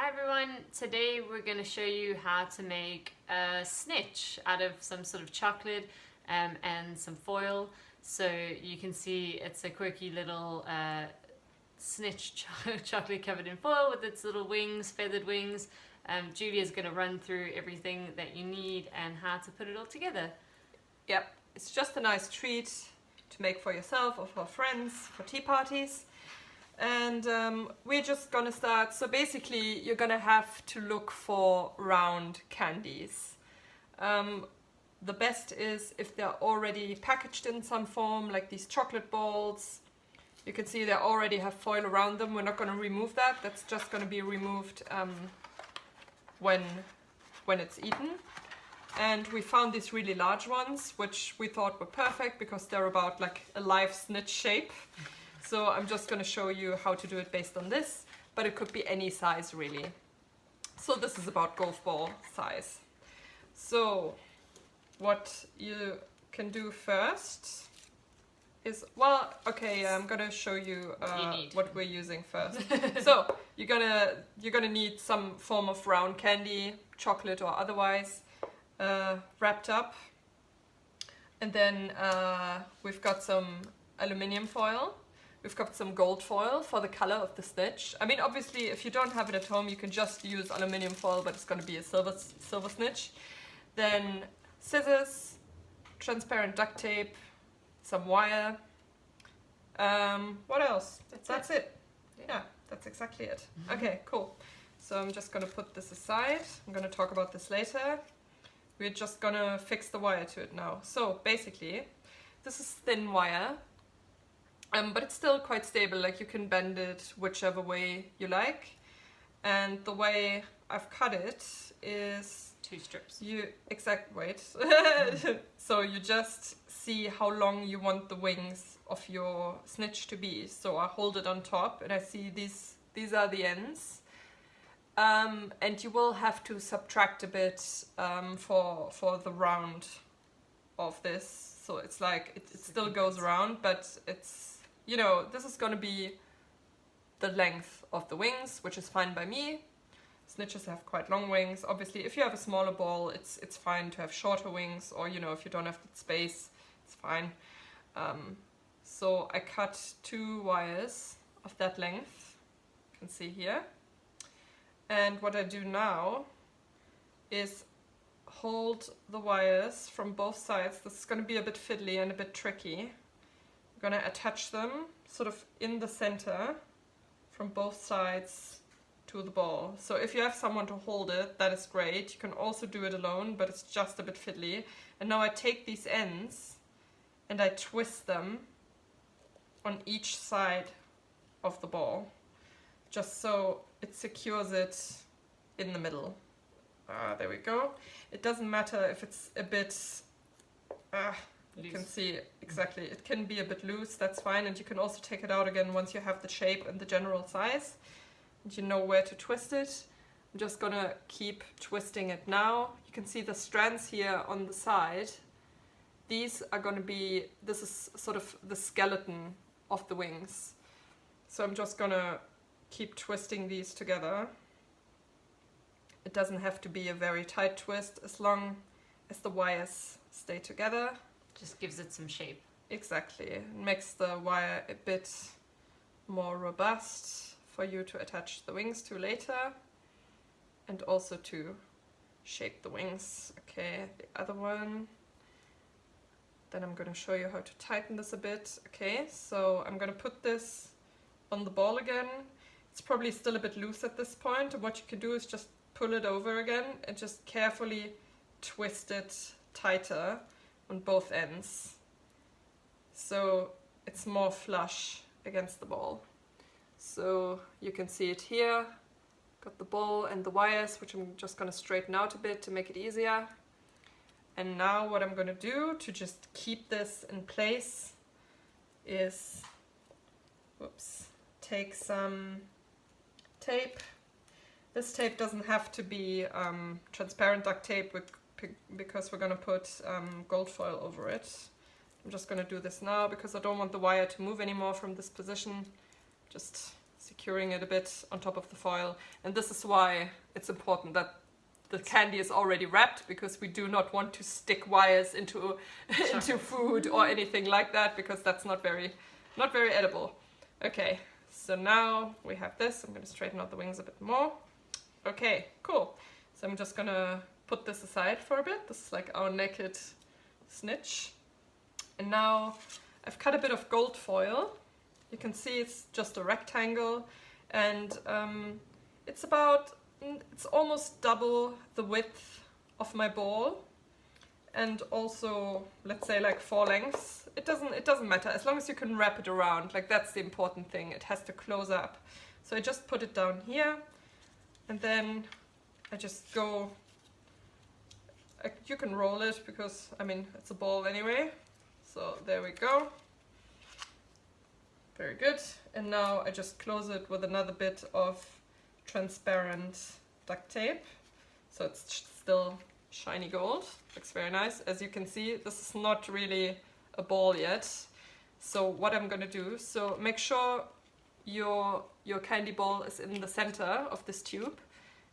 Hi everyone, today we're going to show you how to make a snitch out of some sort of chocolate and some foil. So you can see it's a quirky little snitch chocolate covered in foil with its little wings, feathered wings. Julia's going to run through everything that you need and how to put it all together. Yep, it's just a nice treat to make for yourself or for friends, for tea parties. And we're just gonna start. So basically you're gonna have to look for round candies. The best is if they're already packaged in some form, like these chocolate balls. You can see they already have foil around them. We're not gonna remove that. That's just gonna be removed when it's eaten. And we found these really large ones, which we thought were perfect because they're about like a live snitch shape. So I'm just going to show you how to do it based on this, but it could be any size really. So this is about golf ball size. So what you can do first is, well, okay, I'm going to show you what we're using first. So you're gonna need some form of round candy, chocolate or otherwise, wrapped up. And then we've got some aluminium foil. We've got some gold foil for the color of the snitch. I mean, obviously, if you don't have it at home, you can just use aluminium foil, but it's going to be a silver snitch. Then scissors, transparent duct tape, some wire. What else? That's it. Yeah, that's exactly it. Okay, cool. So I'm just going to put this aside. I'm going to talk about this later. We're just going to fix the wire to it now. So basically, this is thin wire. But it's still quite stable, like you can bend it whichever way you like. And the way I've cut it is... 2 strips. So you just see how long you want the wings of your snitch to be. So I hold it on top and I see these are the ends. And you will have to subtract a bit for the round of this. So it's like, it still goes around, but it's... You know, this is going to be the length of the wings, which is fine by me. Snitches have quite long wings. Obviously, if you have a smaller ball, it's fine to have shorter wings, or, you know, if you don't have the space, it's fine. So I cut 2 wires of that length, you can see here. And what I do now is hold the wires from both sides. This is going to be a bit fiddly and a bit tricky. I'm going to attach them sort of in the center from both sides to the ball. So if you have someone to hold it, that is great. You can also do it alone, but it's just a bit fiddly. And now I take these ends and I twist them on each side of the ball, just so it secures it in the middle. There we go. It doesn't matter if it's a bit... You can see exactly, it can be a bit loose, that's fine, and you can also take it out again once you have the shape and the general size and you know where to twist it. I'm just gonna keep twisting it now. You can see the strands here on the side. These are gonna be, this is sort of the skeleton of the wings. So I'm just gonna keep twisting these together. It doesn't have to be a very tight twist as long as the wires stay together. Just gives it some shape. Exactly. It makes the wire a bit more robust for you to attach the wings to later. And also to shape the wings. Okay, the other one. Then I'm going to show you how to tighten this a bit. Okay, so I'm going to put this on the ball again. It's probably still a bit loose at this point. And what you can do is just pull it over again and just carefully twist it tighter on both ends, so it's more flush against the ball. So you can see it here, got the ball and the wires, which I'm just going to straighten out a bit to make it easier. And now what I'm going to do to just keep this in place is, take some tape. This tape doesn't have to be transparent duct tape because we're going to put gold foil over it. I'm just going to do this now because I don't want the wire to move anymore from this position. Just securing it a bit on top of the foil. And this is why it's important that the candy is already wrapped, because we do not want to stick wires into food or anything like that, because that's not very edible. Okay, so now we have this. I'm going to straighten out the wings a bit more. Okay, cool. So I'm just going to put this aside for a bit. This is like our naked snitch. And now I've cut a bit of gold foil. You can see it's just a rectangle, and it's almost double the width of my ball, and also, let's say, like 4 lengths. It doesn't matter, as long as you can wrap it around. Like, that's the important thing. It has to close up. So I just put it down here, and then I just go. You can roll it, because I mean it's a ball anyway. So there we go. Very good. And now I just close it with another bit of transparent duct tape. So it's still shiny gold. Looks very nice. As you can see, this is not really a ball yet. So what I'm going to do, so make sure your candy ball is in the center of this tube.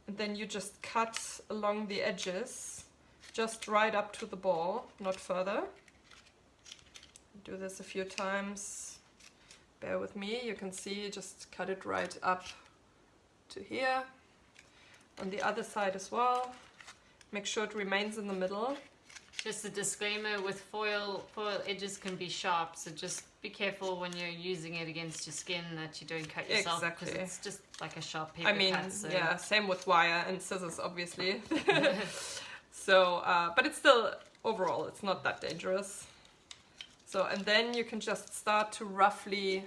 And then you just cut along the edges, just right up to the ball, not further. Do this a few times. Bear with me, you can see, just cut it right up to here. On the other side as well. Make sure it remains in the middle. Just a disclaimer, with foil edges can be sharp, so just be careful when you're using it against your skin that you don't cut yourself. Exactly. Because it's just like a sharp paper cut. So. Yeah, same with wire and scissors, obviously. So, but it's still, overall, it's not that dangerous. So, and then you can just start to roughly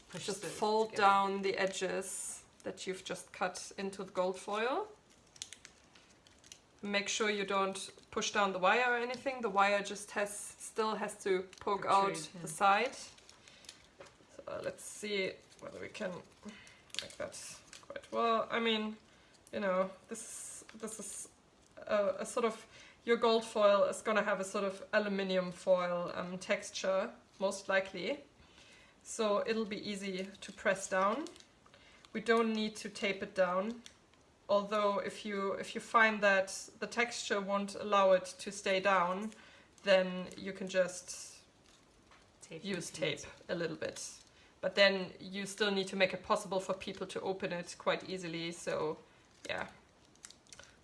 fold down the edges that you've just cut into the gold foil. Make sure you don't push down the wire or anything. The wire just still has to poke out the side. So let's see whether we can make that quite well. I mean, you know, this is a sort of, your gold foil is going to have a sort of aluminium foil texture, most likely. So it'll be easy to press down. We don't need to tape it down. Although if you find that the texture won't allow it to stay down, then you can just use tape a little bit. But then you still need to make it possible for people to open it quite easily. So yeah.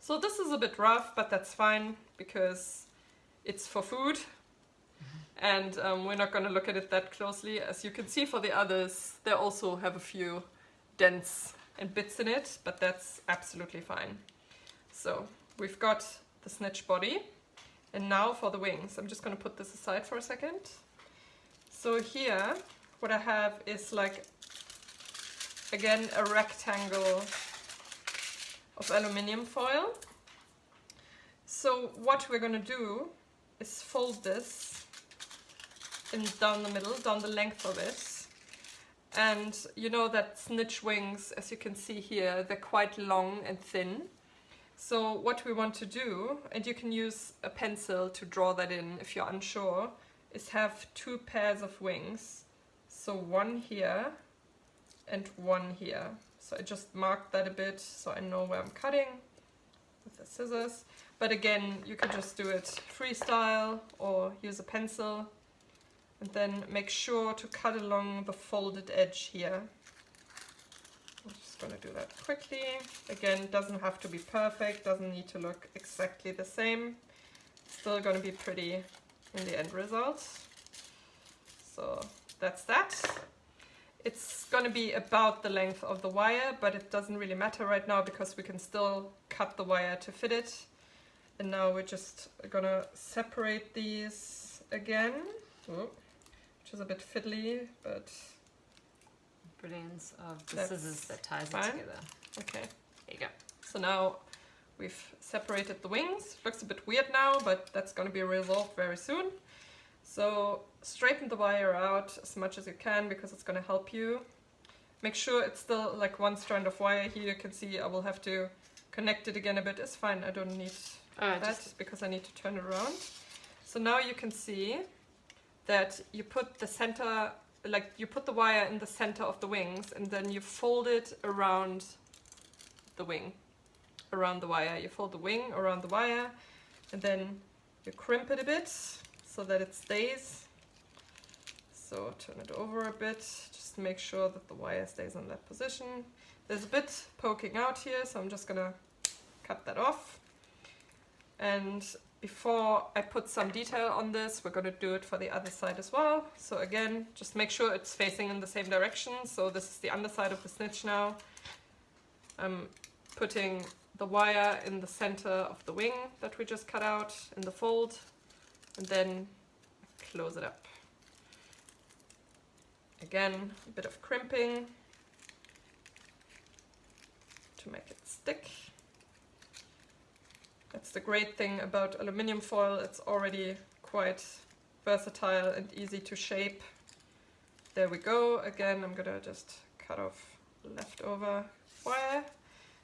So this is a bit rough, but that's fine because it's for food. And we're not going to look at it that closely. As you can see for the others, they also have a few dents and bits in it, but that's absolutely fine. So we've got the snitch body. And now for the wings. I'm just going to put this aside for a second. So here, what I have is like, again, a rectangle of aluminium foil. So what we're going to do is fold this down the middle, down the length of it. And you know that snitch wings, as you can see here, they're quite long and thin. So what we want to do, and you can use a pencil to draw that in if you're unsure, is have 2 pairs of wings. So one here and one here. So I just marked that a bit so I know where I'm cutting with the scissors. But again, you can just do it freestyle or use a pencil. And then make sure to cut along the folded edge here. I'm just going to do that quickly. Again, doesn't have to be perfect, doesn't need to look exactly the same. Still going to be pretty in the end result. So that's that. It's going to be about the length of the wire, but it doesn't really matter right now because we can still cut the wire to fit it. And now we're just going to separate these again. Ooh. Which is a bit fiddly, but brilliance of the scissors that ties it together. Okay, there you go. So now we've separated the wings. Looks a bit weird now, but that's going to be resolved very soon. So straighten the wire out as much as you can because it's going to help you. Make sure it's still like one strand of wire here. You can see I will have to connect it again a bit. It's fine, I don't need that because I need to turn it around. So now you can see that you put the center like you put the wire in the center of the wings and then you fold it around the wing, around the wire. You fold the wing around the wire and then you crimp it a bit so that it stays. So turn it over a bit, just make sure that the wire stays on that position. There's a bit poking out here, so I'm just gonna cut that off. And before I put some detail on this, we're gonna do it for the other side as well. So again, just make sure it's facing in the same direction. So this is the underside of the snitch now. I'm putting the wire in the center of the wing that we just cut out in the fold, and then close it up. Again, a bit of crimping to make it stick. That's the great thing about aluminium foil. It's already quite versatile and easy to shape. There we go. Again, I'm gonna just cut off leftover wire.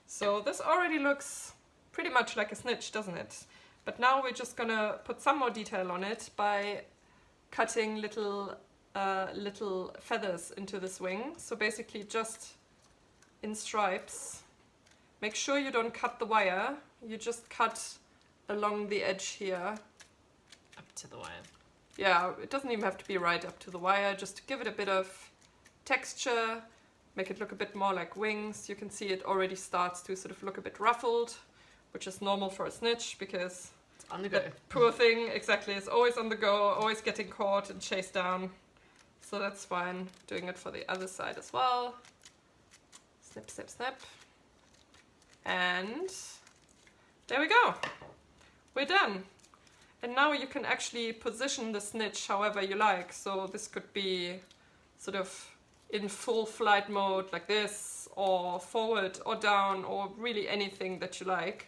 So this already looks pretty much like a snitch, doesn't it? But now we're just gonna put some more detail on it by cutting little feathers into this wing. So basically just in stripes. Make sure you don't cut the wire. You just cut along the edge here. Up to the wire. Yeah, it doesn't even have to be right up to the wire, just to give it a bit of texture, make it look a bit more like wings. You can see it already starts to sort of look a bit ruffled, which is normal for a snitch because it's on the go. That poor thing, exactly, is always on the go, always getting caught and chased down. So that's fine. Doing it for the other side as well. Snip, snip, snip. And there we go. We're done. And now you can actually position the snitch however you like. So this could be sort of in full flight mode like this, or forward or down, or really anything that you like.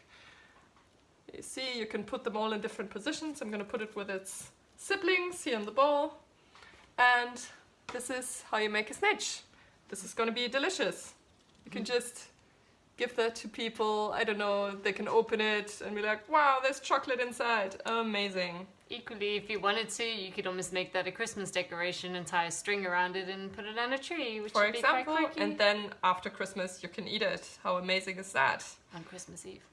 You see, you can put them all in different positions. I'm going to put it with its siblings here in the bowl. And this is how you make a snitch. This is going to be delicious. You can just give that to people, I don't know, they can open it and be like, wow, there's chocolate inside. Amazing. Equally, if you wanted to, you could almost make that a Christmas decoration and tie a string around it and put it on a tree, which For would example, be quite quirky. and then after Christmas you can eat it. How amazing is that? On Christmas Eve.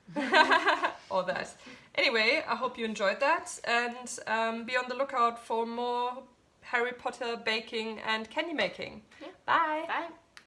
Or that. Anyway, I hope you enjoyed that, and be on the lookout for more Harry Potter baking and candy making. Yeah. Bye! Bye.